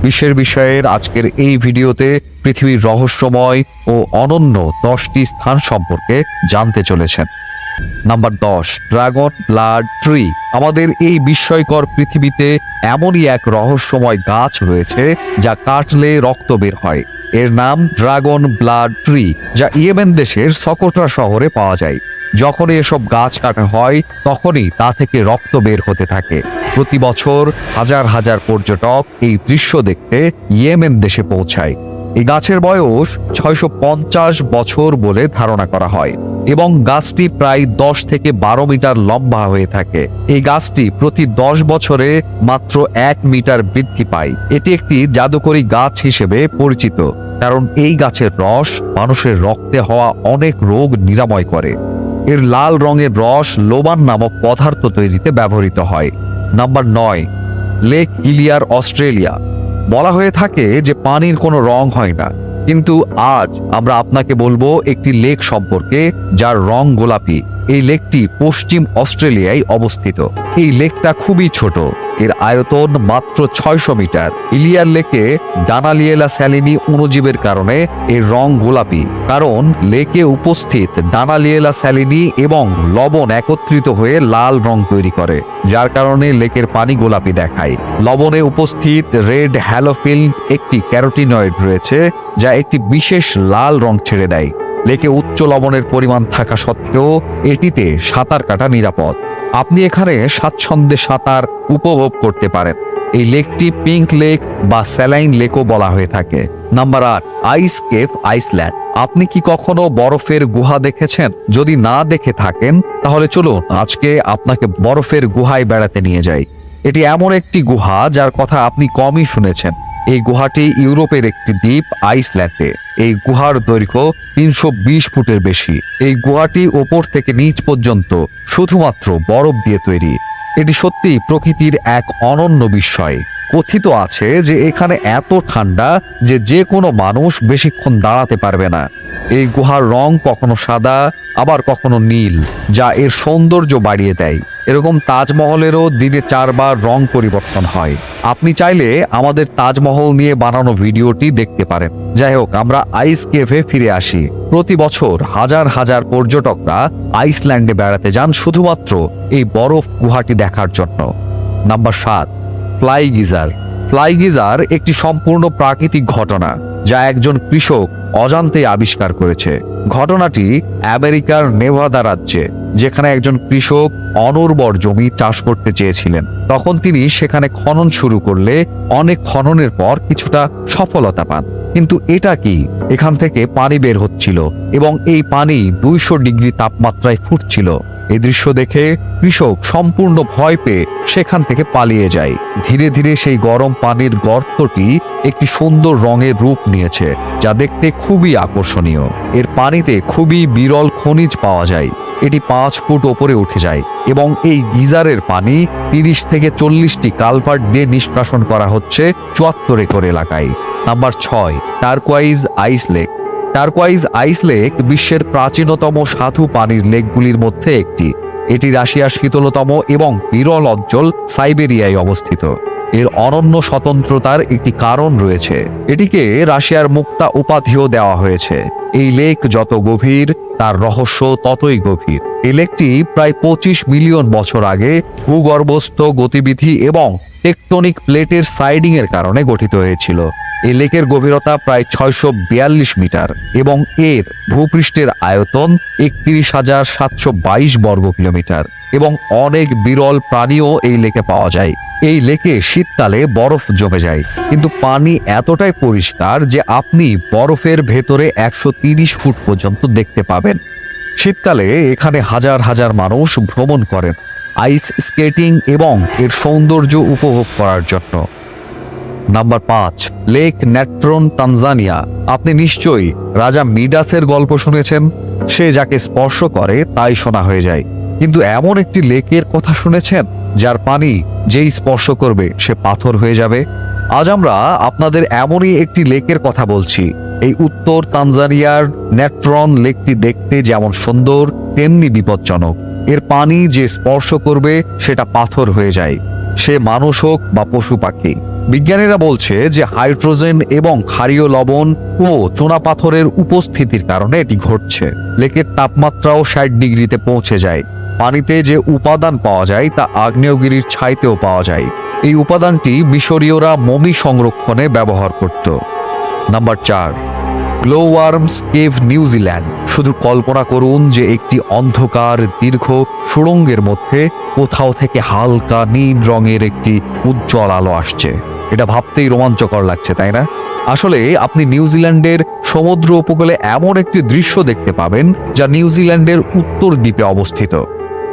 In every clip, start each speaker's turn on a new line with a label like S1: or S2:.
S1: বিশ্বের বিষয়ের আজকের এই ভিডিওতে পৃথিবীর রহস্যময় ও অনন্য 10টি স্থান সম্পর্কে জানতে চলেছেন। Number 10, dragon blood tree. আমাদের এই বিস্ময়কর পৃথিবীতে এমনই এক রহস্যময় গাছ রয়েছে যা কাটলে রক্ত বের হয়। এর নাম ড্রাগন ব্লাড ট্রি, যা ইয়েমেন দেশের সকোট্রা শহরে পাওয়া যায়। যখনই এসব গাছ কাটা হয় তখনই তা থেকে রক্ত বের হতে থাকে। প্রতি বছর হাজার হাজার পর্যটক এই দৃশ্য দেখতে ইয়েমেন দেশে পৌঁছায়। এই গাছের বয়স 650 বছর বলে ধারণা করা হয় এবং গাছটি প্রায় 10 থেকে 12 মিটার লম্বা হয়ে থাকে। এই গাছটি প্রতি 10 বছরে মাত্র 1 মিটার বৃদ্ধি পায়। এটি একটি জাদুকরী গাছ হিসেবে পরিচিত, কারণ এই গাছের রস মানুষের রক্তে হওয়া অনেক রোগ নিরাময় করে। এর লাল রঙের রস লোবান নামক পদার্থ তৈরিতে ব্যবহৃত হয়। Number 9, Lake Hillier, Australia. বলা হয়ে থাকে যে পানির কোনো রং হয় না, কিন্তু আজ আমরা আপনাকে বলবো একটি লেক সম্পর্কে যার রং গোলাপি। এই লেকটি পশ্চিম অস্ট্রেলিয়ায় অবস্থিত। এই লেকটা খুবই ছোট, এর আয়তন মাত্র 600 মিটার। ইলিয়ার লেকে ডানালিয়েলা স্যালিনি অণুজীবের কারণে এর রং গোলাপি, কারণ লেকে উপস্থিত ডানালিয়েলা স্যালিনি এবং লবণ একত্রিত হয়ে লাল রং তৈরি করে, যার কারণে লেকের পানি গোলাপি দেখায়। লবণে উপস্থিত রেড হ্যালোফিল্ম একটি ক্যারোটিনয়েড রয়েছে যা একটি বিশেষ লাল রং ছেড়ে দেয়। লেকে উচ্চ লবণের পরিমাণ থাকা সত্ত্বেও এটিতে সাঁতার কাটা নিরাপদ। আপনি এখানে স্বাচ্ছন্দ্যে সাঁতার উপভোগ করতে পারেন। এই লেকটি পিঙ্ক লেক বা স্যালাইন লেকও বলা হয়ে থাকে। নাম্বার 8, আইস কেভ, আইসল্যান্ড। আপনি কি কখনো বরফের গুহা দেখেছেন? যদি না দেখে থাকেন তাহলে চলুন আজকে আপনাকে বরফের গুহায় বেড়াতে নিয়ে যাই। এটি এমন একটি গুহা যার কথা আপনি কমই শুনেছেন। এই গুহাটি ইউরোপের একটি দ্বীপ আইসল্যান্ডে। এই গুহার দৈর্ঘ্য 320 ফুটের বেশি। এই গুহাটি ওপর থেকে নিচ পর্যন্ত শুধুমাত্র বরফ দিয়ে তৈরি। এটি সত্যি প্রকৃতির এক অনন্য বিস্ময়। কথিত আছে যে এখানে এত ঠান্ডা যে যে কোনো মানুষ বেশিক্ষণ দাঁড়াতে পারবে না। এই গুহার রং কখনো সাদা, আবার কখনো নীল, যা এর সৌন্দর্য বাড়িয়ে দেয়। এরকম তাজমহলেরও দিনে 4 বার রং পরিবর্তন হয়। আপনি চাইলে আমাদের তাজমহল নিয়ে বানানো ভিডিওটি দেখতে পারেন। যাই হোক, আমরা আইস কেভে ফিরে আসি। প্রতি বছর হাজার হাজার পর্যটকরা আইসল্যান্ডে বেড়াতে যান শুধুমাত্র এই বরফ গুহাটি দেখার জন্য। Number 7, fly geyser. Fly geyser একটি সম্পূর্ণ প্রাকৃতিক ঘটনা যা একজন কৃষক অজান্তে আবিষ্কার করেছে। ঘটনাটি আমেরিকার নেভাদা রাজ্যে, যেখানে একজন কৃষক অনুর্বর জমি চাষ করতে চেয়েছিলেন। তখন তিনি সেখানে খনন শুরু করলে অনেক খননের পর কিছুটা সফলতা পান। কিন্তু এটা কি? এখান থেকে পানি বের হচ্ছিল এবং এই পানি 200 ডিগ্রি তাপমাত্রায় ফুটছিল। এই দৃশ্য দেখে কৃষক সম্পূর্ণ ভয় পেয়ে সেখান থেকে পালিয়ে যায়। ধীরে ধীরে সেই গরম পানির গর্তটি একটি সুন্দর রঙের রূপ নিয়েছে, যা দেখতে খুবই আকর্ষণীয়। এর পানিতে খুবই বিরল খনিজ পাওয়া যায়। এটি 5 ফুট ওপরে উঠে যায় এবং এই গিজারের পানি 30 থেকে 40টি কালভার্ট দিয়ে নিষ্কাশন করা হচ্ছে 74 একর এলাকায়। নাম্বার 6, টার্কোয়াইজ আইস লেক। টার্কোয়াইজ আইস লেক বিশ্বের প্রাচীনতম স্বাদু পানির লেকগুলির মধ্যে একটি। এটি রাশিয়ার শীতলতম এবং বিরল অঞ্চল সাইবেরিয়ায় অবস্থিত। এর অনন্য স্বতন্ত্রতার একটি কারণ রয়েছে। এটিকে রাশিয়ার মুক্তা উপাধিও দেওয়া হয়েছে। এই লেক যত গভীর, তার রহস্য ততই গভীর। এই লেকটি প্রায় 25 মিলিয়ন বছর আগে ভূগর্ভস্থ গতিবিধি এবং টেকটনিক প্লেটের সাইডিং এর কারণে গঠিত হয়েছিল। এই লেকের গভীরতা প্রায় 642 মিটার এবং এর ভূপৃষ্ঠের আয়তন 31,722 বর্গ কিলোমিটার এবং অনেক বিরল প্রাণীও এই লেকে পাওয়া যায়। এই লেকে শীতকালে বরফ জমে যায়, কিন্তু পানি এতটাই পরিষ্কার যে আপনি বরফের ভেতরে 130 ফুট পর্যন্ত দেখতে পাবেন। শীতকালে এখানে হাজার হাজার মানুষ ভ্রমণ করেন আইস স্কেটিং এবং এর সৌন্দর্য উপভোগ করার জন্য। Number 5, lake Natron, Tanzania. আপনি নিশ্চয়ই রাজা মিডাসের গল্প শুনেছেন। সে যাকে স্পর্শ করে তাই সোনা হয়ে যায়। কিন্তু এমন একটি লেকের কথা শুনেছেন যার পানি যেই স্পর্শ করবে সে পাথর হয়ে যাবে? আজ আমরা আপনাদের এমনই একটি লেকের কথা বলছি। এই উত্তর তানজানিয়ার ন্যাট্রন লেকটি দেখতে যেমন সুন্দর তেমনি বিপজ্জনক। এর পানি যে স্পর্শ করবে সেটা পাথর হয়ে যায়, সে মানুষ হোক বা পশু পাখি। বিজ্ঞানীরা বলছে যে হাইড্রোজেন এবং ক্ষারীয় লবণ ও চুনাপাথরের উপস্থিতির কারণে এটি ঘটছে। লেকের তাপমাত্রাও 60 ডিগ্রিতে পৌঁছে যায়। পানিতে যে উপাদান পাওয়া যায় তা আগ্নেয়গিরির ছাইতেও পাওয়া যায়। এই উপাদানটি মিশরীয়রা মমি সংরক্ষণে ব্যবহার করত। Number 4, glowworms cave New Zealand. শুধু কল্পনা করুন যে একটি অন্ধকার দীর্ঘ সুড়ঙ্গের মধ্যে কোথাও থেকে হালকা নীল রঙের একটি উজ্জ্বল আলো আসছে। এটা ভাবতেই রোমাঞ্চকর লাগছে, তাই না? আসলে আপনি নিউজিল্যান্ডের সমুদ্র উপকূলে এমন একটি দৃশ্য দেখতে পাবেন যা নিউজিল্যান্ডের উত্তর দ্বীপে অবস্থিত।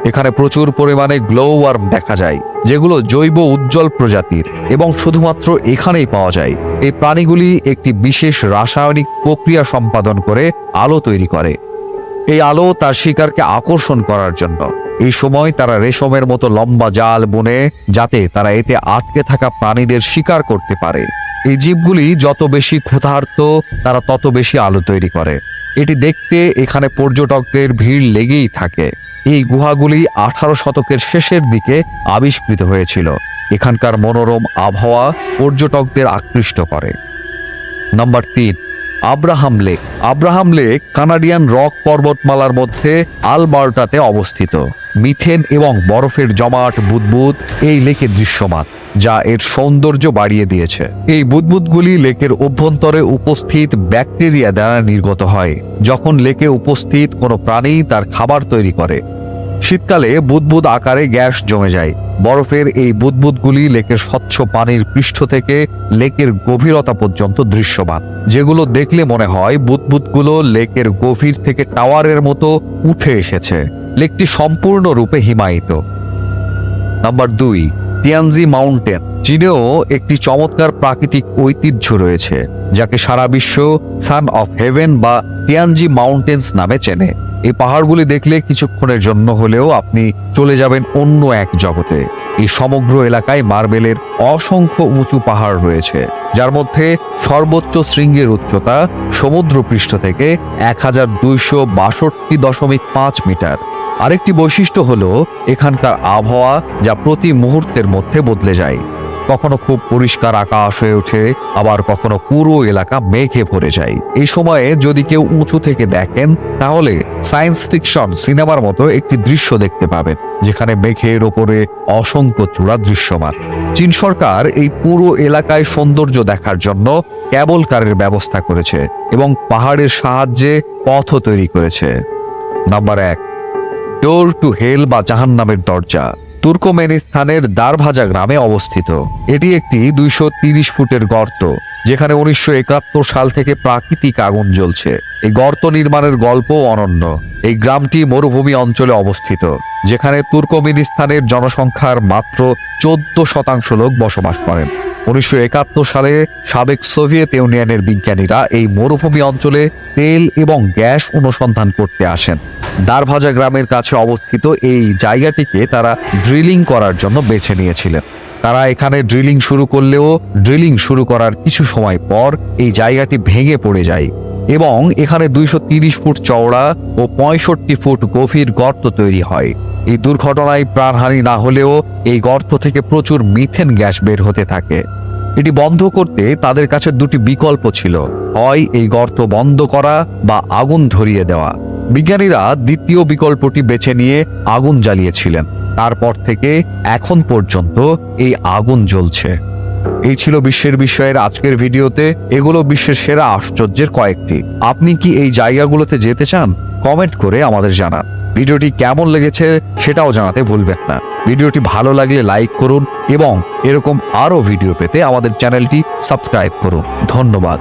S1: এখানে প্রচুর পরিমাণে গ্লোওয়ার্ম দেখা যায়, যেগুলো জৈব উজ্জ্বল প্রজাতির এবং শুধুমাত্র এখানেই পাওয়া যায়। এই প্রাণীগুলি একটি বিশেষ রাসায়নিক প্রক্রিয়া সম্পাদন করে আলো তৈরি করে। এই আলো তার শিকারকে আকর্ষণ করার জন্য এই সময় তারা রেশমের মতো লম্বা জাল বুনে, যাতে তারা এতে আটকে থাকা প্রাণীদের শিকার করতে পারে। এই জীবগুলি যত বেশি ক্ষুধার্ত, তারা তত বেশি আলো তৈরি করে। এটি দেখতে এখানে পর্যটকদের ভিড় লেগেই থাকে। এই গুহাগুলি 18 শতকের শেষের দিকে আবিষ্কৃত হয়েছিল। এখানকার মনোরম আবহাওয়া পর্যটকদের আকৃষ্ট করে। Number 3, Abraham lake. Abraham lake Canadian rock পর্বতমালার মধ্যে আলবার্টাতে অবস্থিত। মিথেন এবং বরফের জমাট বুদবুদ এই লেকে দৃশ্যমান, যা এর সৌন্দর্য বাড়িয়ে দিয়েছে। এই বুদবুদগুলি লেকের অভ্যন্তরে উপস্থিত ব্যাকটেরিয়া দ্বারা নির্গত হয়, যখন লেকে উপস্থিত কোনো প্রাণী তার খাবার তৈরি করে। শীতকালে বুদবুদ আকারে গ্যাস জমে যায়। বরফের এই বুদবুদগুলি লেকের স্বচ্ছ পানির পৃষ্ঠ থেকে লেকের গভীরতা পর্যন্ত দৃশ্যমান, যেগুলো দেখলে মনে হয় বুদবুদগুলো লেকের গভীর থেকে টাওয়ারের মতো উঠে এসেছে। লেকটি সম্পূর্ণরূপে হিমায়িত। Number 2, তিয়ানজি mountain. চীনেও একটি চমৎকার প্রাকৃতিক ঐতিহ্য রয়েছে, যাকে সারা বিশ্ব সান অফ হেভেন বা তিয়ানজি মাউন্টেন্স নামে চেনে। এই পাহাড়গুলি দেখলে কিছুক্ষণের জন্য হলেও আপনি চলে যাবেন অন্য এক জগতে। এই সমগ্র এলাকায় মার্বেলের অসংখ্য উঁচু পাহাড় রয়েছে, যার মধ্যে সর্বোচ্চ শৃঙ্গের উচ্চতা সমুদ্রপৃষ্ঠ থেকে 1262.5 মিটার। আরেকটি বৈশিষ্ট্য হলো এখানকার আবহাওয়া, যা প্রতি মুহূর্তের মধ্যে বদলে যায়। কখনো খুব পরিষ্কার আকাশ হয়ে ওঠে, আবার কখনো পুরো এলাকা মেঘে ভরে যায়। এই সময়ে যদি কেউ উঁচু থেকে দেখেন, তাহলে সায়েন্স ফিকশন সিনেমার মতো একটি দৃশ্য দেখতে পাবেন, যেখানে মেঘের ওপরে অসংখ্য চূড়া দৃশ্যমান। চীন সরকার এই পুরো এলাকায় সৌন্দর্য দেখার জন্য ক্যাবল কারের ব্যবস্থা করেছে এবং পাহাড়ের সাহায্যে পথও তৈরি করেছে। নাম্বার 1, ডোর টু হেল বা জাহান্নামের দরজা। তুর্কমেনিস্তানের দারভাজা গ্রামে অবস্থিত। এটি একটি 230 ফুটের গর্ত, যেখানে 1971 সাল থেকে প্রাকৃতিক আগুন জ্বলছে। এই গর্ত নির্মাণের গল্প অনন্য। এই গ্রামটি মরুভূমি অঞ্চলে অবস্থিত, যেখানে তুর্কমেনিস্তানের জনসংখ্যার মাত্র 14% লোক বসবাস করেন। 1971 সালে সাবেক সোভিয়েত ইউনিয়নের বিজ্ঞানীরা এই মরুভূমি অঞ্চলে তেল এবং গ্যাস অনুসন্ধান করতে আসেন। দারভাজা গ্রামের কাছে অবস্থিত এই জায়গাটিকে তারা ড্রিলিং করার জন্য বেছে নিয়েছিলেন। তারা এখানে ড্রিলিং শুরু করলেও ড্রিলিং শুরু করার কিছু সময় পর এই জায়গাটি ভেঙে পড়ে যায় এবং এখানে 230 ফুট চওড়া ও 65 ফুট গভীর গর্ত তৈরি হয়। এই দুর্ঘটনায় প্রাণহানি না হলেও এই গর্ত থেকে প্রচুর মিথেন গ্যাস বের হতে থাকে। এটি বন্ধ করতে তাদের কাছে দুটি বিকল্প ছিল, হয় এই গর্ত বন্ধ করা বা আগুন ধরিয়ে দেওয়া। বিজ্ঞানীরা দ্বিতীয় বিকল্পটি বেছে নিয়ে আগুন জ্বালিয়েছিলেন। তারপর থেকে এখন পর্যন্ত এই আগুন জ্বলছে। এই ছিল বিশ্বের বিষয়ের আজকের ভিডিওতে। এগুলো বিশ্বের সেরা আশ্চর্যের কয়েকটি। আপনি কি এই জায়গাগুলোতে যেতে চান? কমেন্ট করে আমাদের জানান। ভিডিওটি কেমন লেগেছে সেটাও জানাতে ভুলবেন না। ভিডিওটি ভালো লাগলে লাইক করুন এবং এরকম আরও ভিডিও পেতে আমাদের চ্যানেলটি সাবস্ক্রাইব করুন। ধন্যবাদ।